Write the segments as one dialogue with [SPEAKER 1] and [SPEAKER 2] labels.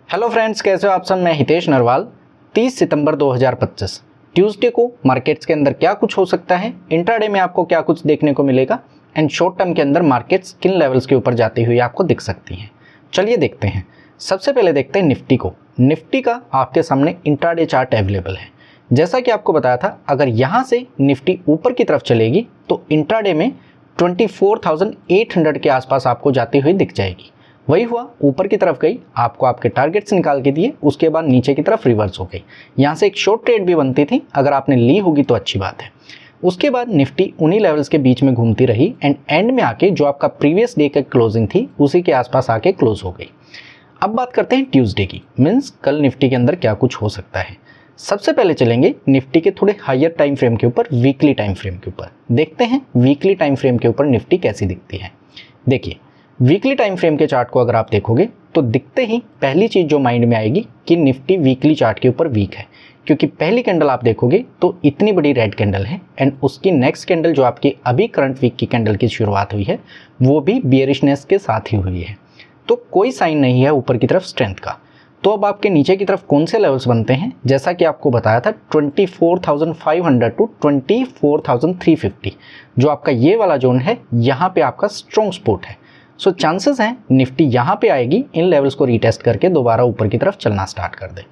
[SPEAKER 1] Hello friends, कैसे हो आप सब। मैं हितेश नरवाल। 30 सितंबर 2025 ट्यूसडे को मार्केट्स के अंदर क्या कुछ हो सकता है, इंट्राडे में आपको क्या कुछ देखने को मिलेगा एंड शॉर्ट टर्म के अंदर मार्केट्स किन लेवल्स के ऊपर जाती हुई आपको दिख सकती हैं। चलिए देखते हैं। सबसे पहले देखते हैं निफ्टी को। निफ्टी का आपके सामने इंट्राडे चार्ट अवेलेबल है। जैसा कि आपको बताया था, अगर यहाँ से निफ्टी ऊपर की तरफ चलेगी तो इंट्राडे में 24,800 के आसपास आपको जाती हुई दिख जाएगी। वही हुआ, ऊपर की तरफ गई, आपको आपके टारगेट्स निकाल के दिए, उसके बाद नीचे की तरफ रिवर्स हो गई। यहाँ से एक शॉर्ट ट्रेड भी बनती थी, अगर आपने ली होगी तो अच्छी बात है। उसके बाद निफ्टी उन्हीं लेवल्स के बीच में घूमती रही एंड एंड में आके जो आपका प्रीवियस डे की क्लोजिंग थी उसी के आसपास आके क्लोज हो गई। अब बात करते हैं ट्यूसडे की, मीन्स कल निफ्टी के अंदर क्या कुछ हो सकता है। सबसे पहले चलेंगे निफ्टी के थोड़े हायर टाइम फ्रेम के ऊपर, वीकली टाइम फ्रेम के ऊपर। देखते हैं वीकली टाइम फ्रेम के ऊपर निफ्टी कैसी दिखती है। देखिए, वीकली टाइम फ्रेम के चार्ट को अगर आप देखोगे तो दिखते ही पहली चीज़ जो माइंड में आएगी कि निफ्टी वीकली चार्ट के ऊपर वीक है, क्योंकि पहली कैंडल आप देखोगे तो इतनी बड़ी रेड कैंडल है एंड उसकी नेक्स्ट कैंडल जो आपकी अभी करंट वीक की कैंडल की शुरुआत हुई है वो भी बियरिशनेस के साथ ही हुई है। तो कोई साइन नहीं है ऊपर की तरफ स्ट्रेंथ का। तो अब आपके नीचे की तरफ कौन से लेवल्स बनते हैं, जैसा कि आपको बताया था 24,500 टू 24,350 जो आपका ये वाला जोन है, यहाँ पे आपका स्ट्रॉन्ग सपोर्ट है। सो चांसेस हैं निफ्टी यहाँ पे आएगी, इन लेवल्स को रीटेस्ट करके दोबारा ऊपर की तरफ चलना स्टार्ट कर दे।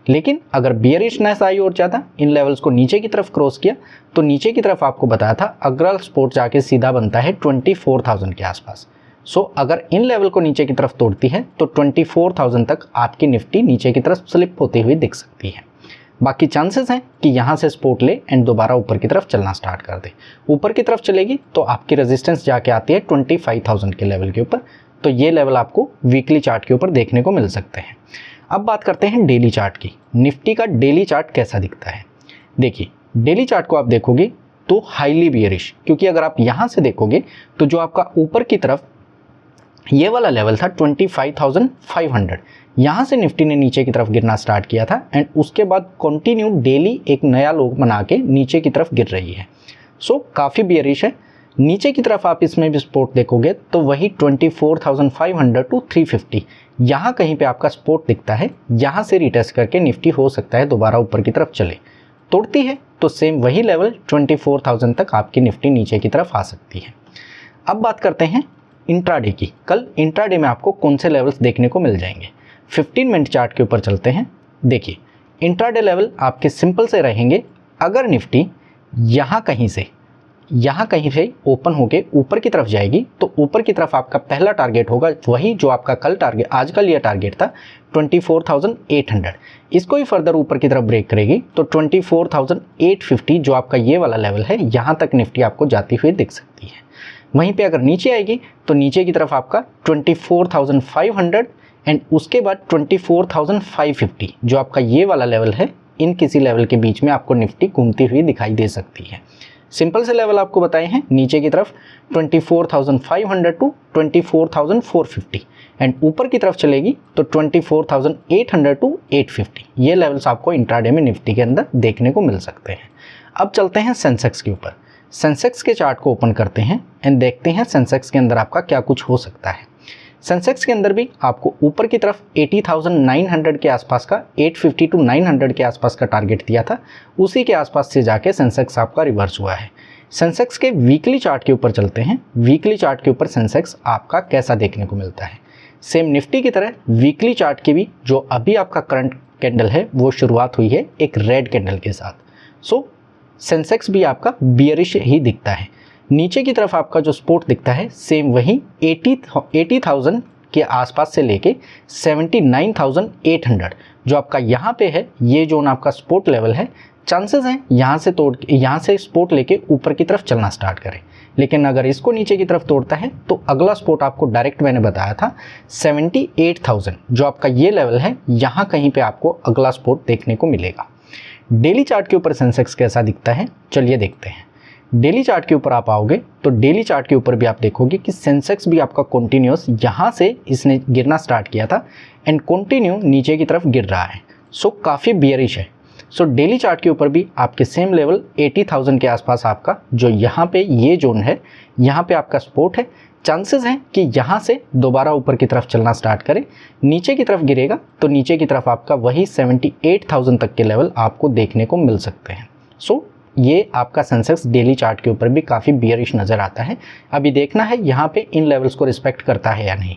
[SPEAKER 1] लेकिन अगर बियरिशनेस आई और ज़्यादा, इन लेवल्स को नीचे की तरफ क्रॉस किया तो नीचे की तरफ आपको बताया था अगला सपोर्ट जाके सीधा बनता है 24,000 के आसपास। सो अगर इन लेवल को नीचे की तरफ तोड़ती है तो 24,000 तक आपकी निफ्टी नीचे की तरफ स्लिप होती हुई दिख सकती है। बाकी चांसेस हैं कि यहाँ से सपोर्ट ले एंड दोबारा ऊपर की तरफ चलना स्टार्ट कर दे। ऊपर की तरफ चलेगी तो आपकी रेजिस्टेंस जाके आती है 25,000 के लेवल के ऊपर। तो ये लेवल आपको वीकली चार्ट के ऊपर देखने को मिल सकते हैं। अब बात करते हैं डेली चार्ट की। निफ्टी का डेली चार्ट कैसा दिखता है। देखिए, डेली चार्ट को आप देखोगे तो हाईली बियरिश, क्योंकि अगर आप यहाँ से देखोगे तो जो आपका ऊपर की तरफ ये वाला लेवल था 25,500, यहाँ से निफ्टी ने नीचे की तरफ गिरना स्टार्ट किया था एंड उसके बाद कंटिन्यू डेली एक नया लो बना के नीचे की तरफ गिर रही है। सो काफ़ी बियरिश है। नीचे की तरफ आप इसमें भी सपोर्ट देखोगे तो वही 24,500 टू 350 यहाँ कहीं पे आपका सपोर्ट दिखता है। यहाँ से रिटेस्ट करके निफ्टी हो सकता है दोबारा ऊपर की तरफ चले। तोड़ती है तो सेम वही लेवल 24,000 तक आपकी निफ्टी नीचे की तरफ आ सकती है। अब बात करते हैं इंट्राडे की। कल इंट्राडे में आपको कौन से लेवल्स देखने को मिल जाएंगे। 15 मिनट चार्ट के ऊपर चलते हैं। देखिए, इंट्राडे लेवल आपके सिंपल से रहेंगे। अगर निफ्टी यहाँ कहीं से ओपन होके ऊपर की तरफ जाएगी तो ऊपर की तरफ आपका पहला टारगेट होगा वही जो आपका कल टारगेट, आज का लिया टारगेट था 24,800। इसको ही फर्दर ऊपर की तरफ ब्रेक करेगी तो 24,850 जो आपका ये वाला लेवल है, यहाँ तक निफ्टी आपको जाती हुई दिख सकती है। वहीं पे अगर नीचे आएगी तो नीचे की तरफ आपका 24,500 एंड उसके बाद 24,550 जो आपका ये वाला लेवल है, इन किसी लेवल के बीच में आपको निफ्टी घूमती हुई दिखाई दे सकती है। सिंपल से लेवल आपको बताए हैं नीचे की तरफ 24,500 टू 24,450 एंड ऊपर की तरफ चलेगी तो 24,800 टू 850। ये लेवल्स आपको इंट्राडे में निफ्टी के अंदर देखने को मिल सकते हैं। अब चलते हैं सेंसेक्स के ऊपर। सेंसेक्स के चार्ट को ओपन करते हैं एंड देखते हैं सेंसेक्स के अंदर आपका क्या कुछ हो सकता है। सेंसेक्स के अंदर भी आपको ऊपर की तरफ 80,900 के आसपास का, 850 टू 900 के आसपास का टारगेट दिया था, उसी के आसपास से जाके सेंसेक्स आपका रिवर्स हुआ है। सेंसेक्स के वीकली चार्ट के ऊपर चलते हैं। वीकली चार्ट के ऊपर सेंसेक्स आपका कैसा देखने को मिलता है। सेम निफ्टी की तरह वीकली चार्ट की भी जो अभी आपका करंट कैंडल है वो शुरुआत हुई है एक रेड कैंडल के साथ। सो सेंसेक्स भी आपका बियरिश ही दिखता है। नीचे की तरफ आपका जो सपोर्ट दिखता है सेम वही 80,000 के आसपास से लेके 79,800 जो आपका यहाँ पे है, ये जोन आपका सपोर्ट लेवल है। चांसेस हैं यहाँ से सपोर्ट लेके ऊपर की तरफ चलना स्टार्ट करें। लेकिन अगर इसको नीचे की तरफ तोड़ता है तो अगला सपोर्ट आपको डायरेक्ट मैंने बताया था 78,000 जो आपका ये लेवल है, यहाँ कहीं पे आपको अगला सपोर्ट देखने को मिलेगा। डेली चार्ट के ऊपर सेंसेक्स कैसा दिखता है, चलिए देखते हैं। डेली चार्ट के ऊपर आप आओगे तो डेली चार्ट के ऊपर भी आप देखोगे कि सेंसेक्स भी आपका कंटिन्यूस यहाँ से इसने गिरना स्टार्ट किया था एंड कंटिन्यू नीचे की तरफ गिर रहा है। सो काफ़ी बियरिश है। सो डेली चार्ट के ऊपर भी आपके सेम लेवल 80,000 के आसपास आपका जो यहाँ पे ये जोन है, यहाँ पे आपका सपोर्ट है। चांसेस हैं कि यहाँ से दोबारा ऊपर की तरफ चलना स्टार्ट करे, नीचे की तरफ गिरेगा तो नीचे की तरफ आपका वही 78,000 तक के लेवल आपको देखने को मिल सकते हैं। सो ये आपका सेंसेक्स डेली चार्ट के ऊपर भी काफ़ी बियरिश नज़र आता है। अभी देखना है यहाँ पे इन लेवल्स को रिस्पेक्ट करता है या नहीं।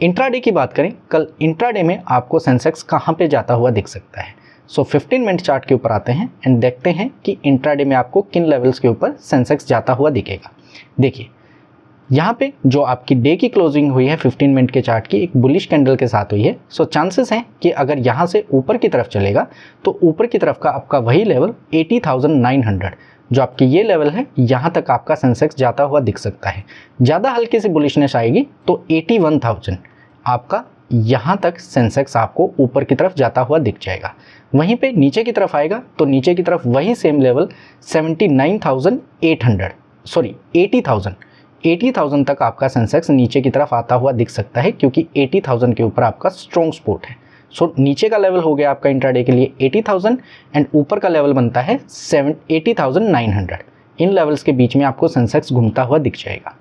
[SPEAKER 1] इंट्राडे की बात करें, कल इंट्राडे में आपको सेंसेक्स कहाँ पे जाता हुआ दिख सकता है। सो 15 मिनट चार्ट के ऊपर आते हैं एंड देखते हैं कि इंट्राडे में आपको किन लेवल्स के ऊपर सेंसेक्स जाता हुआ दिखेगा। देखिए यहाँ पे जो आपकी डे की क्लोजिंग हुई है 15 मिनट के चार्ट की एक बुलिश कैंडल के साथ हुई है। सो चांसेस हैं कि अगर यहाँ से ऊपर की तरफ चलेगा तो ऊपर की तरफ का आपका वही लेवल 80,900 जो आपकी ये लेवल है, यहाँ तक आपका सेंसेक्स जाता हुआ दिख सकता है। ज़्यादा हल्की सी बुलिशनेस आएगी तो 81,000 आपका यहाँ तक सेंसेक्स आपको ऊपर की तरफ जाता हुआ दिख जाएगा। वहीं पे नीचे की तरफ आएगा तो नीचे की तरफ वही सेम लेवल 80,000 तक आपका सेंसेक्स नीचे की तरफ आता हुआ दिख सकता है, क्योंकि 80,000 के ऊपर आपका स्ट्रॉन्ग सपोर्ट है। सो नीचे का लेवल हो गया आपका इंट्राडे के लिए 80,000 एंड ऊपर का लेवल बनता है 80,900। इन लेवल्स के बीच में आपको सेंसेक्स घूमता हुआ दिख जाएगा।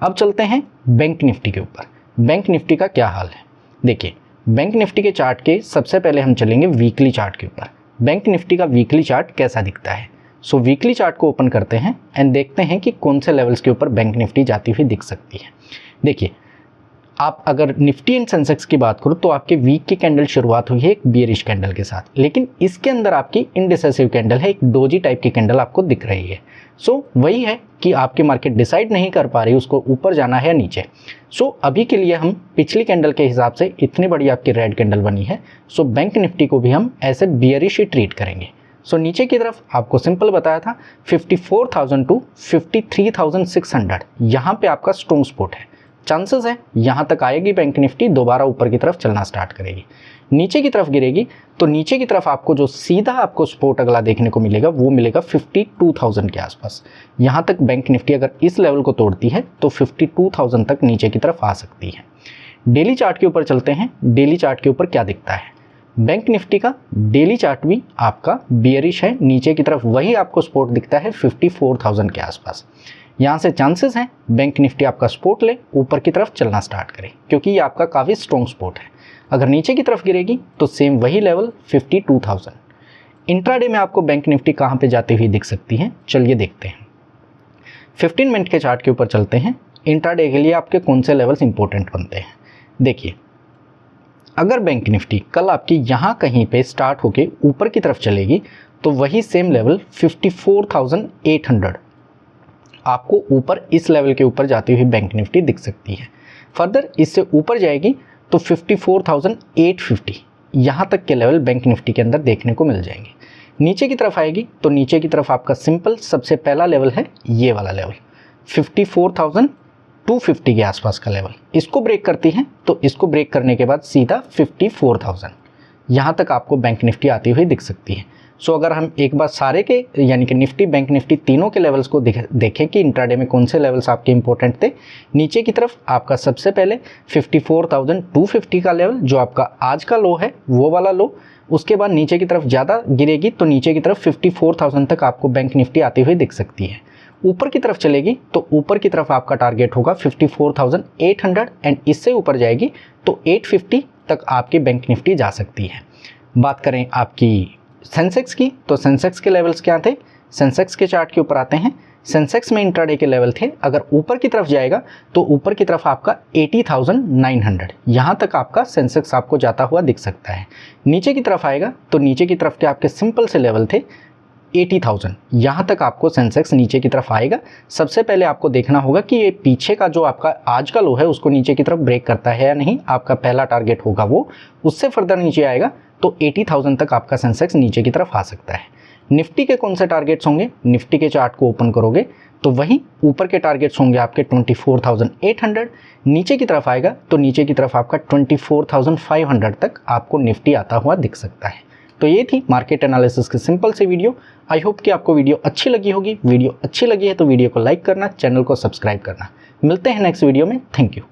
[SPEAKER 1] अब चलते हैं बैंक निफ्टी के ऊपर। बैंक निफ्टी का क्या हाल है, देखिए बैंक निफ्टी के चार्ट के सबसे पहले हम चलेंगे वीकली चार्ट के ऊपर। बैंक निफ्टी का वीकली चार्ट कैसा दिखता है। सो वीकली चार्ट को ओपन करते हैं एंड देखते हैं कि कौन से लेवल्स के ऊपर बैंक निफ्टी जाती हुई दिख सकती है। देखिए आप अगर निफ्टी एंड सेंसेक्स की बात करो तो आपके वीक की कैंडल शुरुआत हुई है एक बियरिश कैंडल के साथ, लेकिन इसके अंदर आपकी इंडिसेसिव कैंडल है, एक डोजी टाइप की कैंडल आपको दिख रही है। सो वही है कि आपकी मार्केट डिसाइड नहीं कर पा रही उसको ऊपर जाना है या नीचे। सो अभी के लिए हम पिछली कैंडल के हिसाब से इतनी बड़ी आपकी रेड कैंडल बनी है, सो बैंक निफ्टी को भी हम ऐसे बियरिश ही ट्रीट करेंगे। सो नीचे की तरफ आपको सिंपल बताया था 54,000 टू 53,600 यहाँ पे आपका स्ट्रॉन्ग सपोर्ट है। चांसेस है यहाँ तक आएगी बैंक निफ्टी, दोबारा ऊपर की तरफ चलना स्टार्ट करेगी। नीचे की तरफ गिरेगी तो नीचे की तरफ आपको जो सीधा आपको सपोर्ट अगला देखने को मिलेगा वो मिलेगा 52,000 के आसपास। यहाँ तक बैंक निफ्टी अगर इस लेवल को तोड़ती है तो 52,000 तक नीचे की तरफ आ सकती है। डेली चार्ट के ऊपर चलते हैं। डेली चार्ट के ऊपर क्या दिखता है, बैंक निफ्टी का डेली चार्ट भी आपका बियरिश है, नीचे की तरफ वही आपको सपोर्ट दिखता है 54,000 के आसपास। यहाँ से चांसेस हैं बैंक निफ्टी आपका सपोर्ट ले ऊपर की तरफ चलना स्टार्ट करे, क्योंकि ये आपका काफ़ी स्ट्रॉन्ग सपोर्ट है। अगर नीचे की तरफ गिरेगी तो सेम वही लेवल 52,000। इंट्राडे में आपको बैंक निफ्टी कहाँ पे जाती हुई दिख सकती है, चलिए देखते हैं। 15 मिनट के चार्ट के ऊपर चलते हैं। इंट्राडे के लिए आपके कौन से लेवल्स इंपॉर्टेंट बनते हैं। देखिए अगर बैंक निफ्टी कल आपकी यहाँ कहीं पे स्टार्ट होके ऊपर की तरफ चलेगी तो वही सेम लेवल 54,800 आपको ऊपर इस लेवल के ऊपर जाती हुई बैंक निफ्टी दिख सकती है। फर्दर इससे ऊपर जाएगी तो 54,850 यहाँ तक के लेवल बैंक निफ्टी के अंदर देखने को मिल जाएंगे। नीचे की तरफ आएगी तो नीचे की तरफ आपका सिंपल सबसे पहला लेवल है ये वाला लेवल 54,250 के आसपास का लेवल। इसको ब्रेक करती है तो इसको ब्रेक करने के बाद सीधा 54,000 यहाँ तक आपको बैंक निफ्टी आती हुई दिख सकती है। सो अगर हम एक बार सारे के यानी कि निफ्टी बैंक निफ्टी तीनों के लेवल्स को देखें कि इंट्राडे में कौन से लेवल्स आपके इंपॉर्टेंट थे। नीचे की तरफ आपका सबसे पहले 54,250 का लेवल जो आपका आज का लो है वो वाला लो, उसके बाद नीचे की तरफ ज़्यादा गिरेगी तो नीचे की तरफ 54,000 तक आपको बैंक निफ्टी आती हुई दिख सकती है। ऊपर की तरफ चलेगी तो ऊपर की तरफ आपका टारगेट होगा 54,800 एंड इससे ऊपर जाएगी तो 850 तक आपकी बैंक निफ्टी जा सकती है। बात करें आपकी सेंसेक्स की तो सेंसेक्स के लेवल्स क्या थे, सेंसेक्स के चार्ट के ऊपर आते हैं। सेंसेक्स में इंट्राडे के लेवल थे, अगर ऊपर की तरफ जाएगा तो ऊपर की तरफ आपका 80,900 यहाँ तक आपका सेंसेक्स आपको जाता हुआ दिख सकता है। नीचे की तरफ आएगा तो नीचे की तरफ के आपके सिंपल से लेवल थे 80,000 यहाँ तक आपको सेंसेक्स नीचे की तरफ आएगा। सबसे पहले आपको देखना होगा कि ये पीछे का जो आपका आज का लो है उसको नीचे की तरफ ब्रेक करता है या नहीं, आपका पहला टारगेट होगा वो। उससे फर्दर नीचे आएगा तो 80,000 तक आपका सेंसेक्स नीचे की तरफ आ सकता है। निफ्टी के कौन से टारगेट्स होंगे, निफ्टी के चार्ट को ओपन करोगे तो वहीं ऊपर के टारगेट्स होंगे आपके 24,800, नीचे की तरफ आएगा तो नीचे की तरफ आपका 24,500 तक आपको निफ्टी आता हुआ दिख सकता है। तो ये थी मार्केट एनालिसिस की सिंपल सी वीडियो। आई होप कि आपको वीडियो अच्छी लगी होगी। वीडियो अच्छी लगी है तो वीडियो को लाइक करना, चैनल को सब्सक्राइब करना। मिलते हैं नेक्स्ट वीडियो में। Thank you.